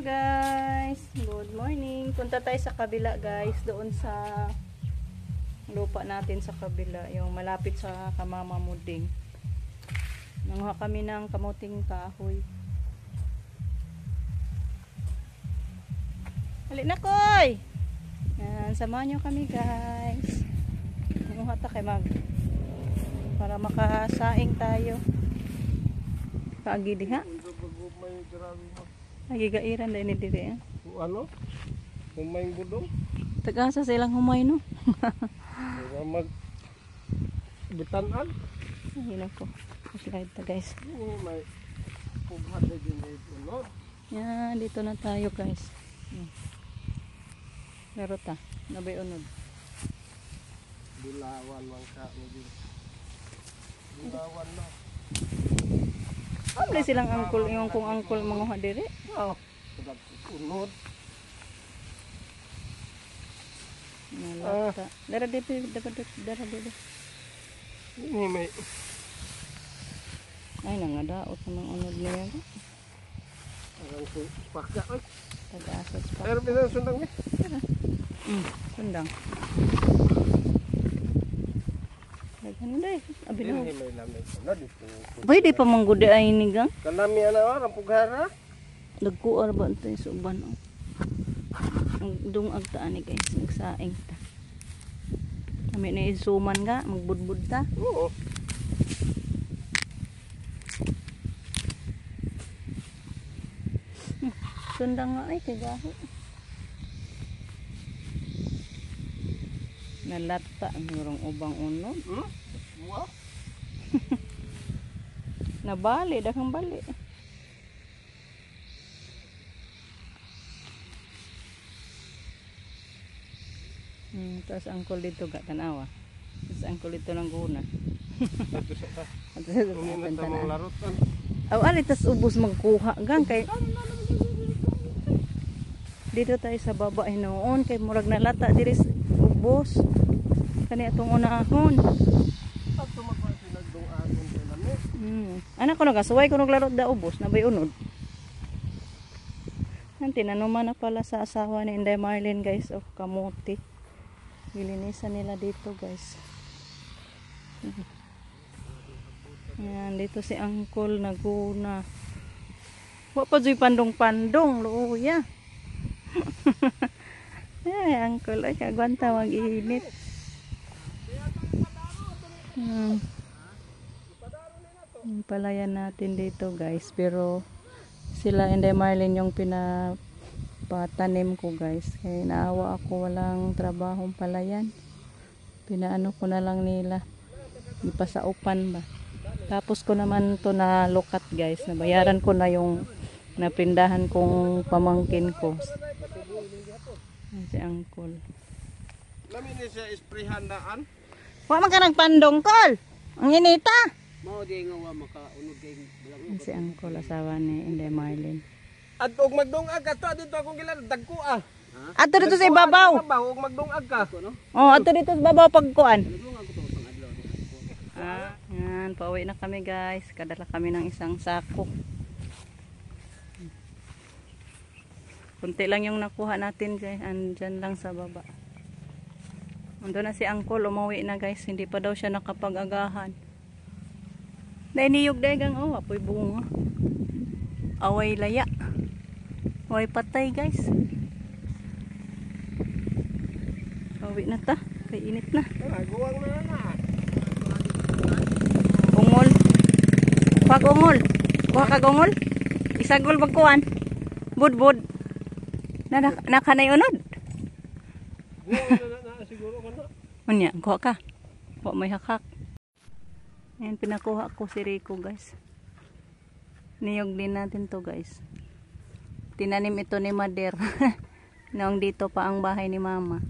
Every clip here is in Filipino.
guys, good morning. Punta tayo sa kabila guys, doon sa lupa natin sa kabila, yung malapit sa Kamamamuding. Nanguha kami ng kamuting kahoy. Halik na koy! Yan, samahan nyo kami guys. Nanguha ta kay mag para makasaing tayo. Kaagidi ha? Nagigairan dahil ni diri eh. Ano? Humay budong? Tagasa silang humay no? Mag bitanan? Ay nako. Slide ta guys. May pughat na din dito, no? Yan, dito na tayo guys. Laro ta. Nabay unod. Dilawan lang ka mo din. Dilawan na. Ano silang angkol, yung kung angkol manguha diri? Oh, sudah unod. Nalata. Dara dito. Ini may Ay nangadaot namang unod niya. ang pakya ay. Tagasas pa. Pero bisa sundang ni. Sundang. Daghan day. Abi na. Ini may lamay na dito. Pwede pa manggudi ay ni gang. Kanami ana orang pughara. Nagkuar ba antay suban oh. Ang dungag ta ani guys, nagsaing ta. Kami na isuman nga, magbudbud ta. Oo. Sundang nga ay kay gaho. Nalata ang urang ubang unod. Wow. Nabali daghang bali. Tapos angkol dito ga tanawa. Tapos angkol dito lang guna. Ito sa ta. Ini na ta mong larutan. Aw ali tas ubos magkuha gang kay dito tayo sa baba ay noon kay murag nalata diri ubos. Kani atong unahon. Ato magpasi nagdungagon kay lami. Anak ko nagasuway ko naglarot da ubos na bay unod. Tinanuman na pala sa asawa ni Inday Marlene guys of kamuti. Gilinisan nila dito guys. Yan, dito si Angkol naguna. Wa pa joy pandong-pandong luya. Ay, Angkol ay kagwanta mag-init. Yung palayan natin dito guys, pero sila Inday Marlene yung pinapatanim ko guys. Kaya naawa ako, walang trabahong palayan. Pinaano ko na lang nila. Ipasaupan ba. Tapos ko naman to na lukat guys. Nabayaran ko na yung naprindahan kong pamangkin ko. Si Angkol. Lami ni siya isprehan daan. Wa man ka nagpandong kol. Ang inita. Mao di nga wa makaunod kay Si Angkol asawa ni Inday Marlene. At og magdungag ka to dito akong kilala dagko ah. Ato dito sa ibabaw. Og magdungag ka. Oh, ato dito sa ibabaw pagkuan. Yan, pauwi na kami guys. Kadala kami ng isang sako. Kunti lang yung nakuha natin guys. Andyan lang sa baba. Ando na si Angkol, umuwi na guys. Hindi pa daw siya nakapag-agahan. Dahil niyog dahigang, oh, apoy bunga. Away laya. Away patay guys. Pauwi na ta. Kay init na. Guwang na na. Ungol. Pag ungol. Kuha kag ungol. Isagol magkuhan. Budbud. Nakanay unod. Siguro ka na. Unya, kuha ka. Kuha may hakak. Ayan, pinakuha ko si Rico guys. Niyog din natin to guys. Tinanim ito ni Mader. Noong dito pa ang bahay ni Mama.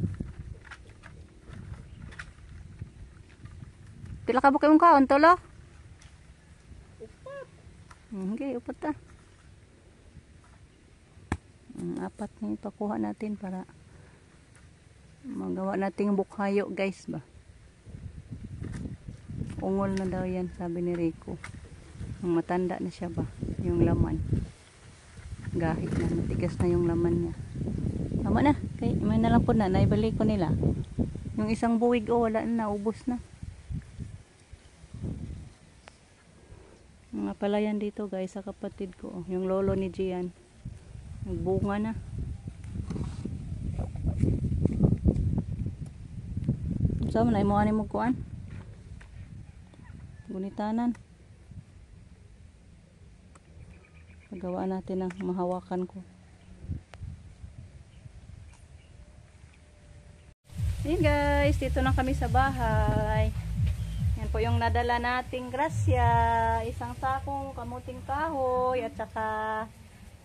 Pila ka bukay mong kaon, tolo? Upat. Okay, upat ta. Apat na ipakuha natin para magawa nating bukhayo guys ba. Ungol na daw yan, sabi ni Rico. Matanda na siya ba, yung laman. Gahit na, matigas na yung laman niya. Tama na, kay may na lang po na, naibalik ko nila. Yung isang buwig, oh, wala na, ubos na. Mga palayan dito guys, sa kapatid ko, oh, yung lolo ni Gian. Nagbunga na. Saan mo na, imo ani mo kuan? Gunitanan. Pagawa natin ng mahawakan ko. Ayan guys, dito na kami sa bahay. Yan po yung nadala nating grasya. Isang sakong kamuting kahoy at saka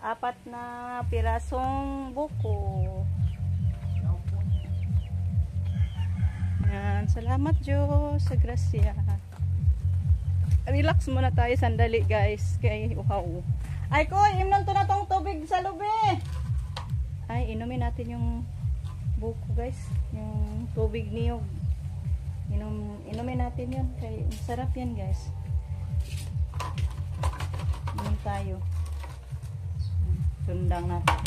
4 na pirasong buko. Yan, salamat Diyos sa grasya. Relax muna tayo sandali guys. Kay uhaw. Ay ko, imnon to na tong tubig sa lubi. Ay, inumin natin yung buko guys, yung tubig niyog. Inumin natin yun, kaya masarap yan guys. Inom tayo. Sundang natin.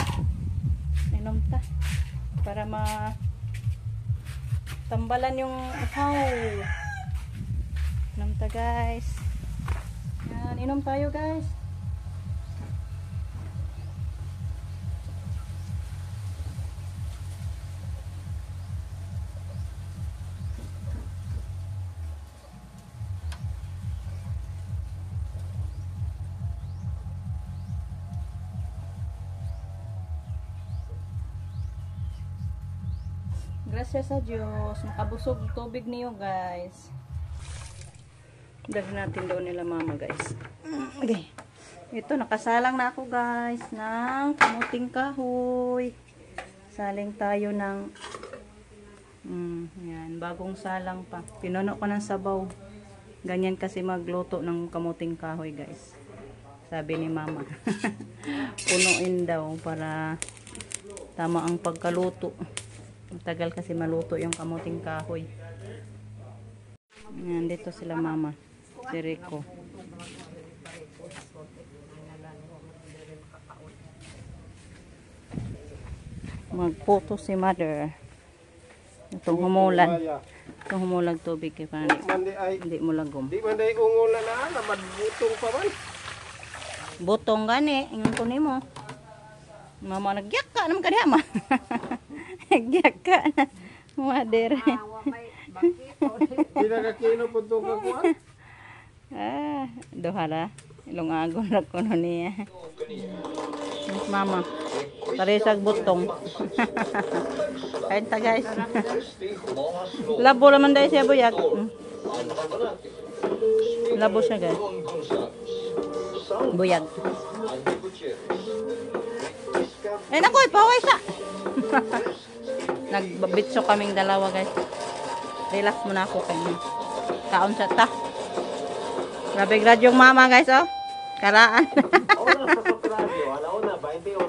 Inom ta para tambalan yung uhaw. Inom ta guys. Yan, inom tayo guys. Gracias sa Diyos, nakabusog tubig niyo guys. Dali natin doon nila mama guys. Okay. Ito, nakasalang na ako guys ng kamuting kahoy. Saling tayo ng yan, bagong salang pa. Pinuno ko ng sabaw. Ganyan kasi magluto ng kamuting kahoy guys. Sabi ni mama. Punuin daw para tama ang pagkaluto. Matagal kasi maluto yung kamuting kahoy. Yan, dito sila mama. Si Rico. Magputo si mother. Itong humulan. Itong humulag tubig kay pani. Hindi mo lagom. Di man day ungulan na, butong pa man. Butong gani, ingon ko nimo. Mama nagyak ka naman kaniya ma. Nagyak ka na. Mother. Di nakakino po itong kakuan. Dohala. Ilong agon na ko no niya. Mama. Tarisag butong. Kain ta guys. Labo naman dahil siya buyag. Labo siya guys. Buyag. Eh naku, paway sa. Nagbabitso kaming dalawa guys. Relax muna ako kayo. Kaon sa ta. Grabe grad yung mama guys oh. Karaan.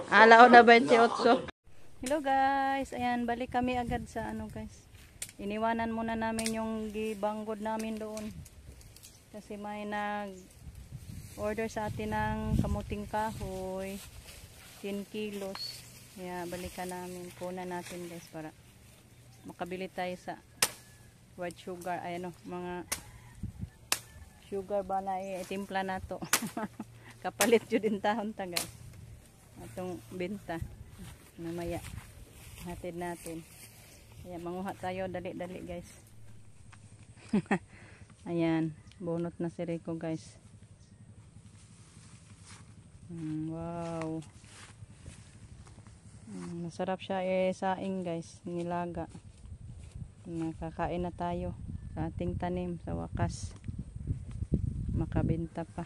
Alauna 28. Hello guys. Ayan, balik kami agad sa ano guys. Iniwanan muna namin yung gibanggod namin doon. Kasi may nag-order sa atin ng kamuting kahoy. 10 kilos. Kaya balikan namin. Kunan natin guys para makabili tayo sa white sugar. Ay ano, mga sugar ba na itimpla na to. Kapalit yun din tahon ta guys. Atong binta. Mamaya hatid natin. Kaya manguha tayo dali-dali guys. Ayan. Bunot na si Rico guys. Wow. Masarap siya saing guys, nilaga. Nakakain na tayo sa ating tanim sa wakas. Makabenta pa.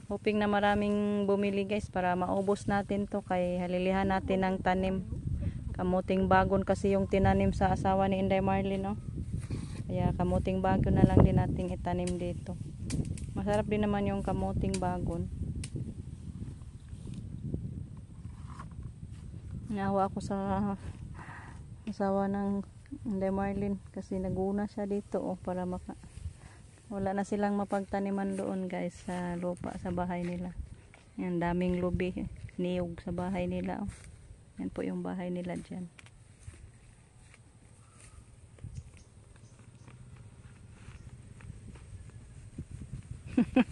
Hoping na maraming bumili guys para maubos natin to kay halilihan natin ng tanim. Kamuting bagon kasi yung tinanim sa asawa ni Inday Marlene no. Kaya kamuting bagon na lang din nating itanim dito. Masarap din naman yung kamuting bagon. Nahawa ako sa asawa ng Inday Marlene kasi naguna siya dito para wala na silang mapagtaniman doon guys sa lupa sa bahay nila. Yan, daming lubi. Niyog sa bahay nila. Oh. Yan po yung bahay nila dyan.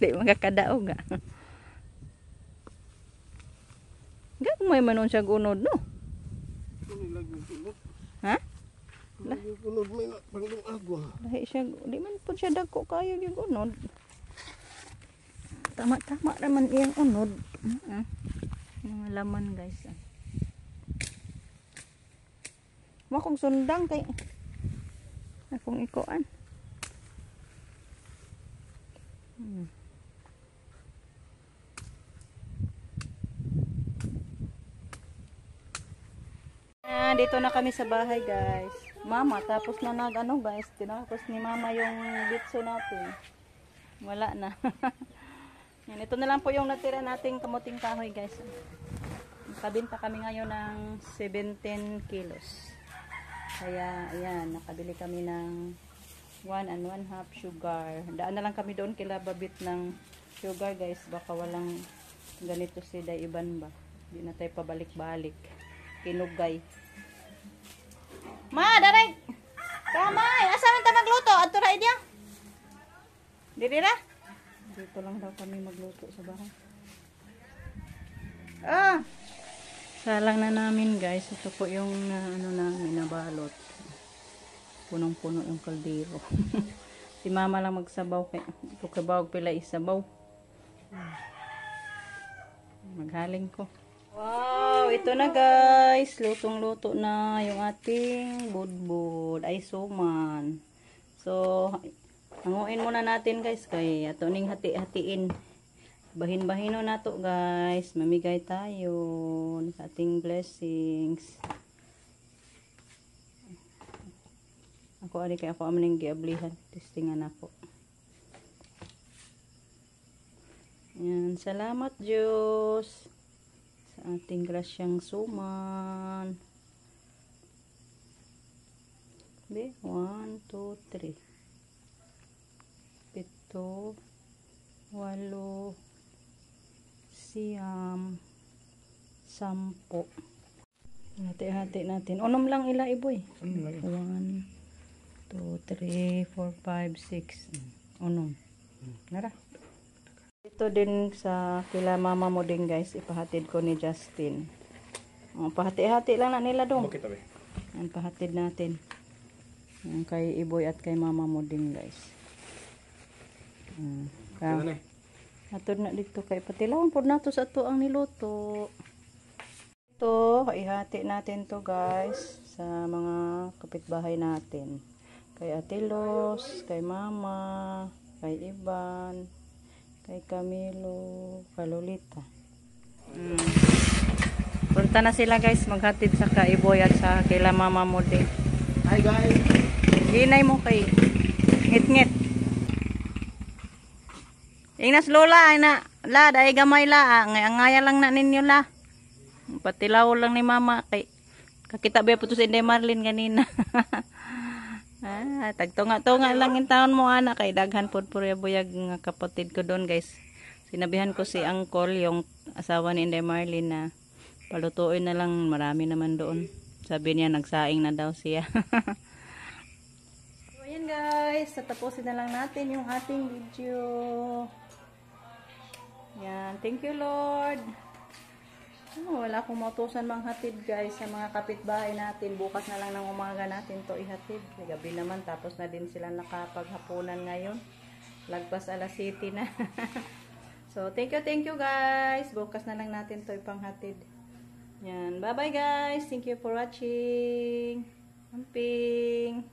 Di makakadaog nga. Gagmay manon siya gunod, no? Ha? Unod may pangdong agwa. Lahi siya, di man po siya dagko kayo yung unod. Tama-tama naman iyang unod. Mga laman guys. Makong sundang kay akong ikuan. Dito na kami sa bahay guys. Mama, tapos na nag guys. Tinapos ni mama yung bitso natin. Wala na. Yan, ito na lang po yung natira nating kamuting kahoy guys. Nakabinta kami ngayon ng 17 kilos. Kaya ayan, nakabili kami ng 1 and 1/2 sugar. Daan na lang kami doon kila babit ng sugar guys. Baka walang ganito si Day Iban ba. Hindi na tayo pabalik-balik. Kinugay. Ma, daray! Kamay! Asa man ta magluto? Adto ra idya? Dili ra? Dito lang daw kami magluto sa bahay. Salang na namin guys. Ito po yung ano namin nabalot. Punong-puno yung kaldero. Si mama lang magsabaw. Ito kabawag pila isabaw. Maghaling ko. Wow! Ito na guys. Lutong-luto na yung ating budbud. Ay suman. So, hanguin muna natin guys. Kaya ito ning hati-hatiin. Bahin-bahino na to guys. Mamigay tayo sa ating blessings. Ako ari kay ako amaning giablihan. Testingan ako. Yan, salamat Diyos sa ating grasyang suman. Be, 1, 2, 3. 7, 8, 9, 10. Hati-hati natin. Unom lang ila iboy. 1, 2, 3, 4, 5, 6. Unom. Nara. Ito din sa kila mama mo din guys. Ipahatid ko ni Justin. Pahati-hati lang na nila dong. Yan, pahatid natin. Yan, kay iboy at kay mama mo din guys. Atod na dito kay patilawon pod nato sa ato ang niluto. Ito, ihati natin to guys sa mga kapitbahay natin. Kay Atilos, kay Mama, kay Iban, kay Camilo, kay Lolita. Punta na sila guys, maghatid sa kaiboy at sa kila Mama mo din. Hi guys. Ginay mo kay ngit-ngit. Ingnas lola ay na la dai gamay la ngaya lang na ninyo la. Patilaw lang ni mama kay kakita ba puto si Inday Marlin kanina. Tagtunga-tunga lang in taon mo anak kay daghan pod purya buyag nga kapatid ko doon guys. Sinabihan ko si Uncle yung asawa ni Inday Marlin na palutuin na lang, marami naman doon. Sabi niya nagsaing na daw siya. So ayan guys, tatapusin na lang natin yung ating video. Yan, thank you Lord. Wala akong mautusan manghatid guys sa mga kapitbahay natin. Bukas na lang ng umaga natin to ihatid. Gabi naman tapos na din sila nakapaghapunan ngayon. Lagpas alas 7 na. So thank you guys. Bukas na lang natin to ipanghatid. Yan, bye bye guys. Thank you for watching. Amping.